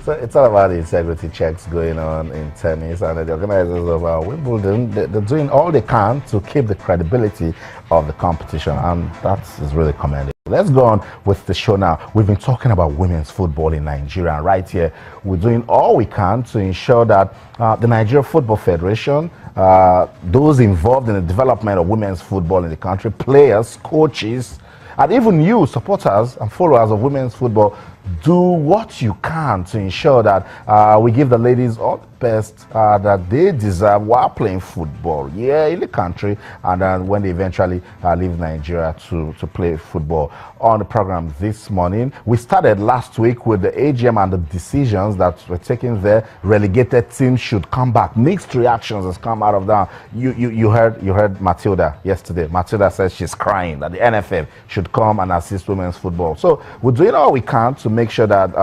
So it's all about the integrity checks going on in tennis, and the organizers of Wimbledon, they're doing all they can to keep the credibility of the competition, and that is really commendable. Let's go on with the show now. We've been talking about women's football in Nigeria, and right here we're doing all we can to ensure that the Nigeria Football Federation, those involved in the development of women's football in the country, players, coaches, and even you, supporters and followers of women's football, do what you can to ensure that we give the ladies all the best that they deserve while playing football, in the country, and then when they eventually leave Nigeria to play football. On the program this morning, we started last week with the AGM and the decisions that were taken there. Relegated teams should come back. Mixed reactions has come out of that. You heard Matilda yesterday. Matilda says she's crying that the NFF should come and assist women's football. So we're doing all we can to make sure that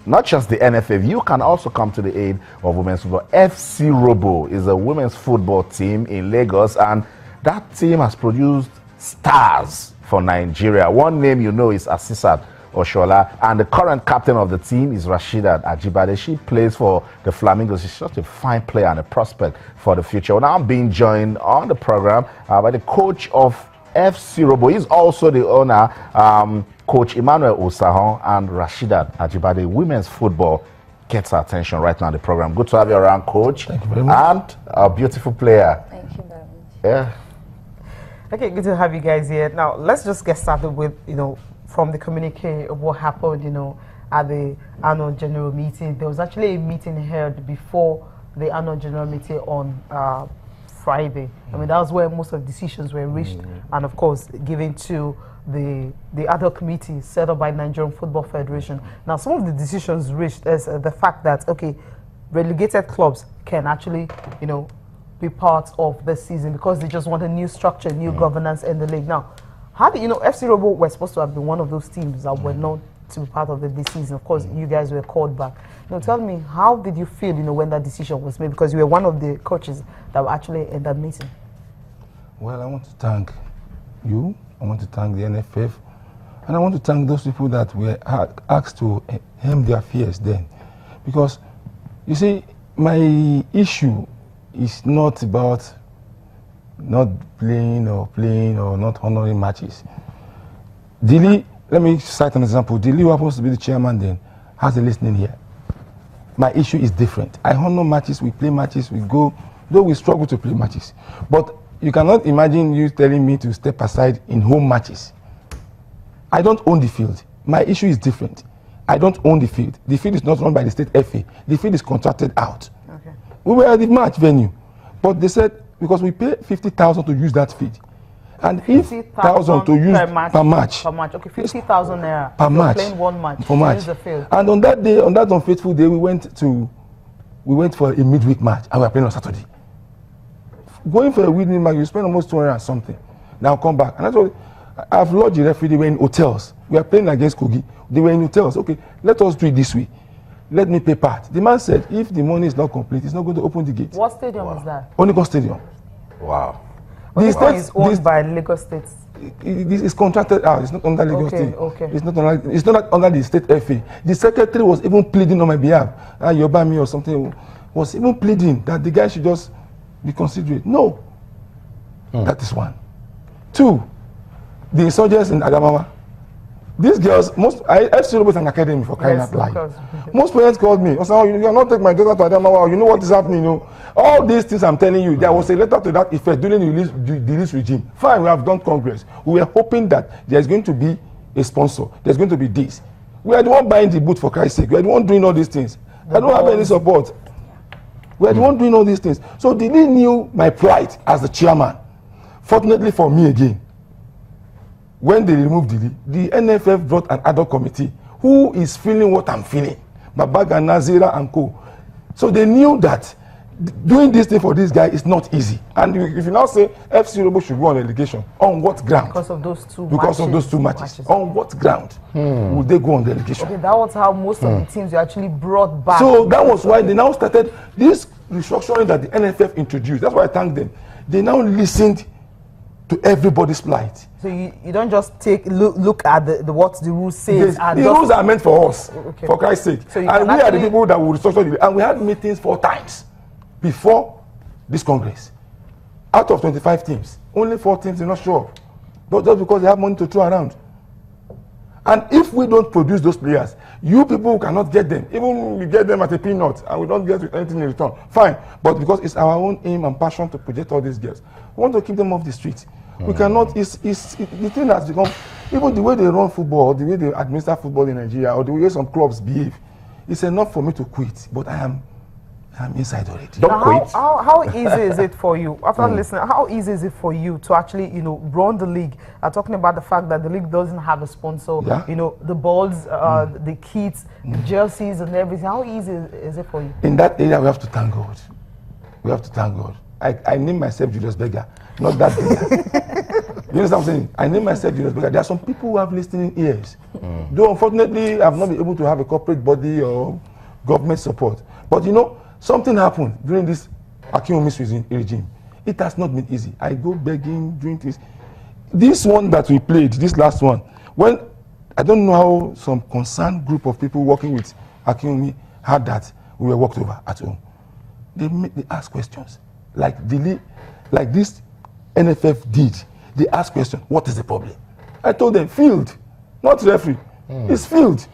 not just the NFF, you can also come to the aid of women's football. FC Robo is a women's football team in Lagos, and that team has produced stars for Nigeria. One name you know is Asisat Oshola, and the current captain of the team is Rasheedat Ajibade. She plays for the Flamingos. She's such a fine player and a prospect for the future. Well, now I'm being joined on the program by the coach of FC Robo. He's also the owner, Coach Emmanuel Osahon, and Rasheedat Ajibade. Women's football gets our attention right now on the program. Good to have you around, Coach. Thank you very much. And a beautiful player. Thank you very much. Yeah. Okay, good to have you guys here. Now, let's just get started with, from the communique of what happened, at the annual general meeting. There was actually a meeting held before the annual general meeting on Friday. I mean, that was where most of the decisions were reached, and of course, given to the ad hoc committee set up by Nigerian Football Federation. Now, some of the decisions reached is the fact that, okay, relegated clubs can actually, be part of the season because they just want a new structure, new governance in the league. Now, how do FC Robo were supposed to have been one of those teams that were not to be part of this season? Of course, you guys were called back. Now, tell me, how did you feel, when that decision was made? Because you were one of the coaches that were actually in that meeting. Well, I want to thank you. I want to thank the NFF. And I want to thank those people that were asked to hem their fears then. Because, you see, my issue is not about not playing or not honoring matches. Dili, let me cite an example. Dili, who happens to be the chairman then, has a listening here. My issue is different. I honor matches, we play matches, we go, though we struggle to play matches. But you cannot imagine you telling me to step aside in home matches. I don't own the field. My issue is different. I don't own the field. The field is not run by the state FA. The field is contracted out. Okay. We were at the match venue, but they said because we pay 50,000 to use that field, and if 50,000 to use per match. Okay, 50,000 naira per match. Playing one match. Per match. Use the field. And on that day, on that unfaithful day, we went for a midweek match, and we were playing on Saturday. Going for a winning match, you spend almost 200 and something. Now come back, and that's what I've lodged the referee. They were in hotels. We are playing against Kogi. They were in hotels. Okay, let us do it this way. Let me pay part. The man said, if the money is not complete, he's not going to open the gate. What stadium is that? Onigon Stadium. Wow. The state is owned by Lagos State. This is contracted out. It's not under Lagos State. Okay. It's not under the state FA. The secretary was even pleading on my behalf. Yobami or something was even pleading that the guy should just be considerate. No. That is one. Two, the insurgents in Adamawa. These girls, FC Robo is an academy for crying out loud. Most parents called me. I said, you are not taking my daughter to Adamawa. You know what is happening. All these things I'm telling you, there was a letter to that effect during the release regime. Fine, we have done Congress. We were hoping that there's going to be a sponsor. There's going to be this. We are the one buying the boot for Christ's sake. We are the one doing all these things. I don't have any support. We are the one doing all these things. So they knew my pride as the chairman. Fortunately for me again, when they removed the NFF brought an ad hoc committee who is feeling what I'm feeling. Babaga, Nazira, and co. So they knew that doing this thing for this guy is not easy. And if you now say FC Robo should go on relegation, on what ground? Because of those two matches. On what ground would they go on relegation? Okay, that was how most of the teams were actually brought back. So that was why they now started this restructuring that the NFF introduced. That's why I thank them. They now listened to everybody's plight. So you don't just look at the what the rules say. Yes, the rules are meant for us, for Christ's sake. So and we are the people that will restructure the, and we had meetings 4 times before this Congress. Out of 25 teams, only 4 teams did not show up. But just because they have money to throw around. And if we don't produce those players, you people cannot get them. Even we get them at a peanut and we don't get anything in return. Fine. But because it's our own aim and passion to project all these girls, we want to keep them off the street. We cannot, the thing has become, even the way they run football, the way they administer football in Nigeria, or the way some clubs behave, it's enough for me to quit. But I'm inside already. Don't quit. How easy is it for you, after listening, how easy is it for you to actually, run the league? Talking about the fact that the league doesn't have a sponsor, the balls, the kits, the jerseys and everything. How easy is it for you? In that area, we have to thank God. We have to thank God. I named myself Julius Berger, not that Berger. You understand what I'm saying? I named myself Julius Berger. There are some people who have listening ears. Though unfortunately, I've not been able to have a corporate body or government support. But something happened during this Akinwumi regime. It has not been easy. I go begging, doing things. This one that we played, this last one, when I don't know how some concerned group of people working with Akinwumi had that we were walked over at home. They ask questions like this NFF did. They ask questions. What is the problem? I told them field, not referee. It's field.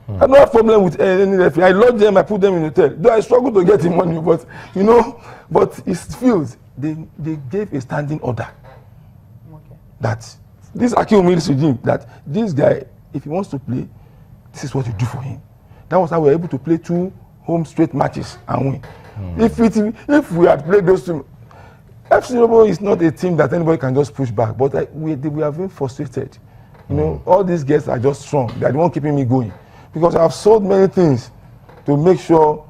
I don't have problem with any referee. I lodge them, I put them in hotel. Though I struggle to get him money, but but it's field. They gave a standing order that this Akinwumi regime, that this guy, if he wants to play, this is what you do for him. That was how we were able to play 2 home straight matches and win. If we had played those 2, FC Robo is not a team that anybody can just push back. But we have been frustrated. All these guys are just strong. They are the one keeping me going. Because I've sold many things to make sure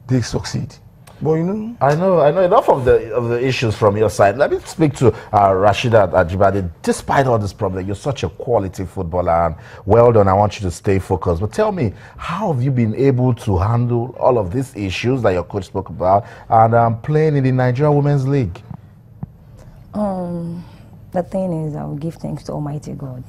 they succeed. But I know enough of the issues from your side. Let me speak to Rashida Ajibade. Despite all this problem, you're such a quality footballer, and well done. I want you to stay focused. But tell me, how have you been able to handle all of these issues that your coach spoke about and playing in the Nigeria Women's League? The thing is, I will give thanks to Almighty God,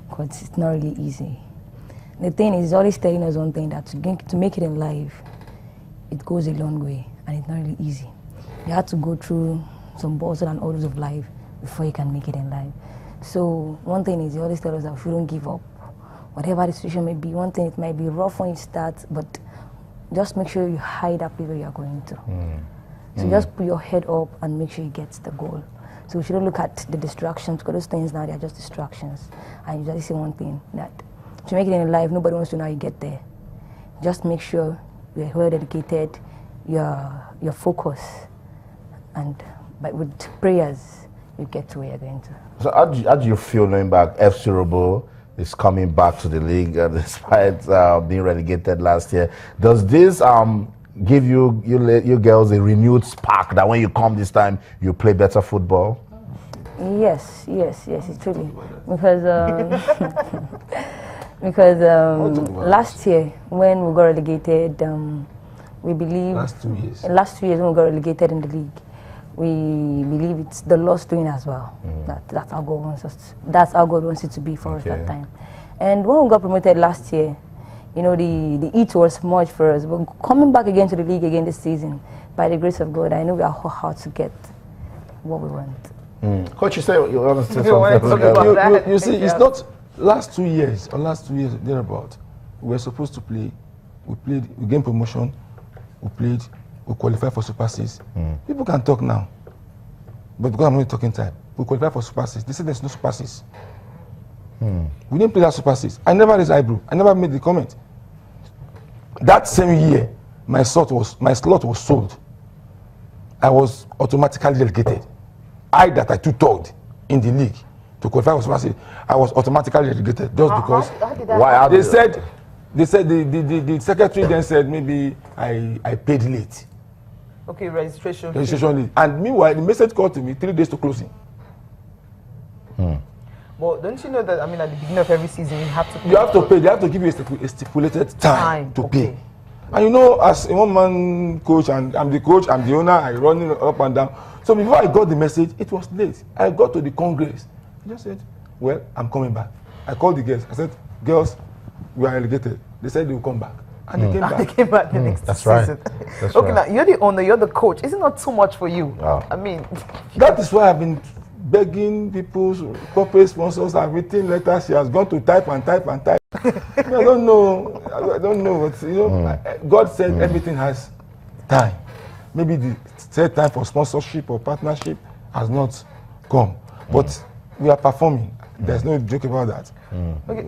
because it's not really easy. The thing is, always telling us one thing, that to make it in life, it goes a long way, and it's not really easy. You have to go through some balls and orders of life before you can make it in life. So one thing is, he always tells us that we shouldn't give up. Whatever the situation may be, one thing, it might be rough when you start, but just make sure you hide that place where you are going to. So just put your head up and make sure you get the goal. So we shouldn't look at the distractions, because those things now, they are just distractions. I usually say one thing, that to make it in life, nobody wants to know how you get there. Just make sure you're well dedicated, you're focused, and with prayers, you get to where you're going to. So how do you feel knowing back FC Robo is coming back to the league despite being relegated last year? Does this give you girls a renewed spark that when you come this time, you play better football? Yes, it's really. Because last year, when we got relegated, we believe... last 2 years. Last 2 years when we got relegated in the league, we believe it's the lost doing as well. That's how God wants us. That's how God wants it to be for us that time. And when we got promoted last year, the heat was much for us. But coming back again to the league again this season, by the grace of God, I know we are hard to get what we want. Coach, you say you want to say something? You see, it's not last 2 years or last 2 years thereabout. We were supposed to play. We played. We gained promotion. We played. We qualified for Super 6. People can talk now, but because I'm only talking time, we qualified for Super 6. They said there's no Super 6. We didn't play that Super 6. I never raised eyebrow. I never made the comment. That same year, my slot was sold. I was automatically relegated. I took third in the league to qualify for Super 6. I was automatically relegated just because. Why? They said the secretary then said maybe I paid late. Okay, registration late. And meanwhile, the message called to me 3 days to closing. But don't you know that, at the beginning of every season, you have to pay? You have to pay. They have to give you a stipulated time to pay. And you know, as a one-man coach, and I'm the coach, I'm the owner, I running up and down. So before I got the message, it was late. I got to the Congress. I just said, well, I'm coming back. I called the girls. I said, girls, we are relegated. They said they will come back. And they came back. They came back the next That's season. right. That's Okay, right. now you're the owner, you're the coach. Is it not too much for you? Oh. I mean, That is why I've been begging people's corporate sponsors. I've written letters. She has gone to type and type and type. I don't know. I don't know. But, you know, God said everything has time. Maybe the set time for sponsorship or partnership has not come. But we are performing. There's no joke about that. okay,